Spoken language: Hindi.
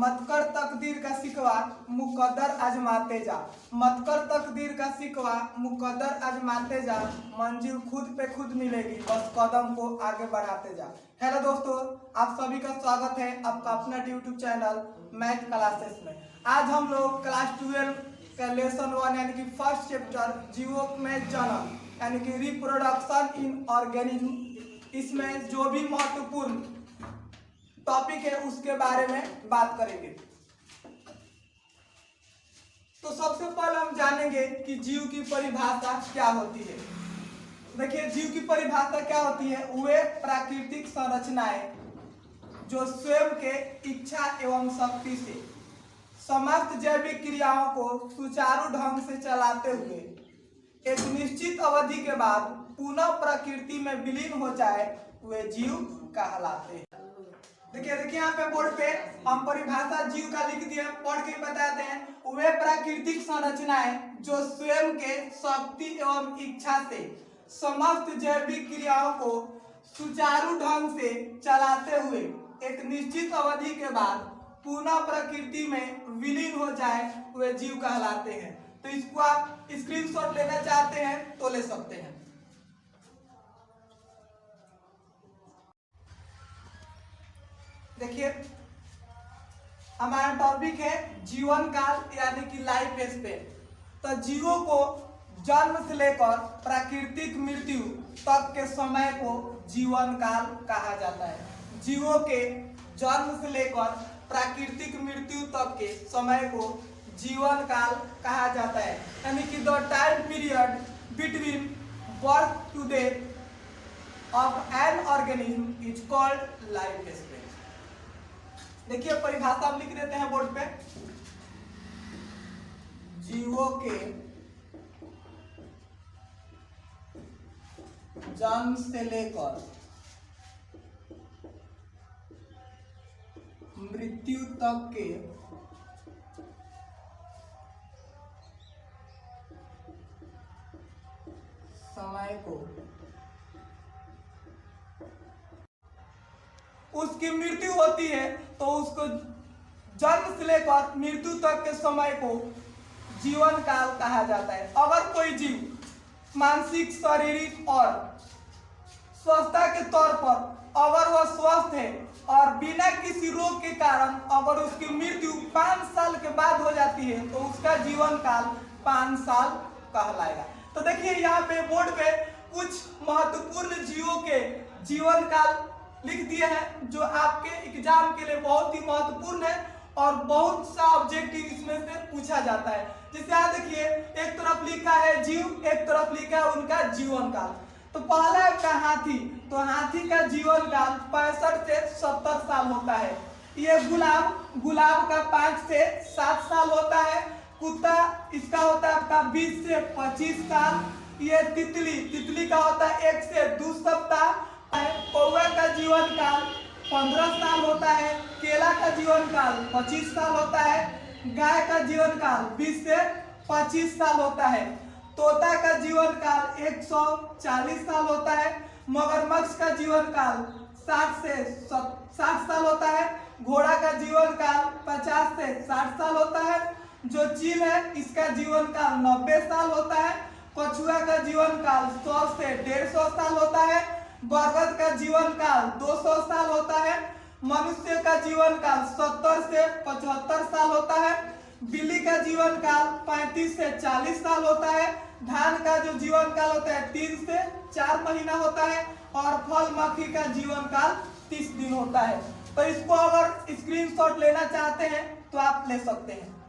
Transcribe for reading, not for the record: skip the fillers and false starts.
मत कर तकदीर का शिकवा मुकद्दर आजमाते जा। मत कर तकदीर का शिकवा मुकद्दर आजमाते जा, मंजिल खुद पे खुद मिलेगी बस कदम को आगे बढ़ाते जा। हेलो दोस्तों, आप सभी का स्वागत है आपका अपना यूट्यूब चैनल मैथ क्लासेस में। आज हम लोग क्लास 12 का लेसन 1 यानी कि फर्स्ट चैप्टर जीवों में जन्म यानी कि रिप्रोडक्शन इन ऑर्गेनिज्म, इसमें जो भी महत्वपूर्ण टॉपिक है उसके बारे में बात करेंगे। तो सबसे पहले हम जानेंगे कि जीव की परिभाषा क्या होती है। देखिए, जीव की परिभाषा क्या होती है, वे प्राकृतिक संरचनाएं जो स्वयं के इच्छा एवं शक्ति से समस्त जैविक क्रियाओं को सुचारू ढंग से चलाते हुए एक निश्चित अवधि के बाद पुनः प्रकृति में विलीन हो जाए, वे जीव कहलाते हैं। देखिए यहाँ पे बोर्ड पे हम परिभाषा जीव का लिख दिए, पढ़ के बताते हैं। वे प्राकृतिक संरचनाएं जो स्वयं के शक्ति एवं इच्छा से समस्त जैविक क्रियाओं को सुचारू ढंग से चलाते हुए एक निश्चित अवधि के बाद पुनः प्रकृति में विलीन हो जाए, वे जीव कहलाते हैं। तो इसको आप स्क्रीनशॉट लेना चाहते हैं तो ले सकते हैं। देखिए, हमारा टॉपिक है जीवन काल यानी कि लाइफ स्पेन। तो जीवों को जन्म से लेकर प्राकृतिक मृत्यु तक के समय को जीवन काल कहा जाता है। जीवों के जन्म से लेकर प्राकृतिक मृत्यु तक के समय को जीवन काल कहा जाता है, यानी कि the time period between birth to death of an organism is called life span. देखिए परिभाषा हम लिख देते हैं बोर्ड पे। जीवों के जन्म से लेकर मृत्यु तक के समय को उसकी मृत्यु होती है तो उसको जन्म से लेकर मृत्यु तक के समय को जीवन काल कहा जाता है। अगर कोई जीव मानसिक, शारीरिक और स्वस्थता के तौर पर अगर वह स्वस्थ है और बिना किसी रोग के कारण अगर उसकी मृत्यु 5 साल के बाद हो जाती है तो उसका जीवन काल 5 साल कहलाएगा। तो देखिए यहाँ पे बोर्ड पे कुछ महत्वपूर्ण जीवों के जीवन काल लिख दिए हैं जो आपके एग्जाम के लिए बहुत ही महत्वपूर्ण है और बहुत सा ऑब्जेक्टिव इसमें से पूछा जाता है। जैसे यहाँ देखिए, एक तरफ लिखा है जीव, एक तरफ लिखा है उनका जीवन काल। तो पहला है हाथी, तो हाथी का जीवन काल 65 से 70 साल होता है। ये गुलाब का 5 से 7 साल होता है। कुत्ता इसका होता है आपका 20 से 25 साल। ये तितली का होता है 1 से 2 सप्ताह। कौवा का जीवन काल 15 साल होता है। केला का जीवन काल 25 साल होता है। गाय का जीवन काल 20 से 25 साल होता है। तोता का जीवन काल 140 साल होता है। मगरमच्छ का जीवन काल 60 से 60 साल होता है। घोड़ा का जीवन काल 50 से 60 साल होता है। जो चील है इसका जीवन काल 90 साल होता है। कछुआ का जीवन काल 100 से 150 साल होता है। बरगद का जीवन काल 200 साल होता है। मनुष्य का जीवन काल 70 से 75 साल होता है। बिल्ली का जीवन काल 35 से 40 साल होता है। धान का जो जीवन काल होता है 3 से 4 महीना होता है। और फल मक्खी का जीवन काल 30 दिन होता है। तो इसको अगर स्क्रीनशॉट लेना चाहते हैं तो आप ले सकते हैं।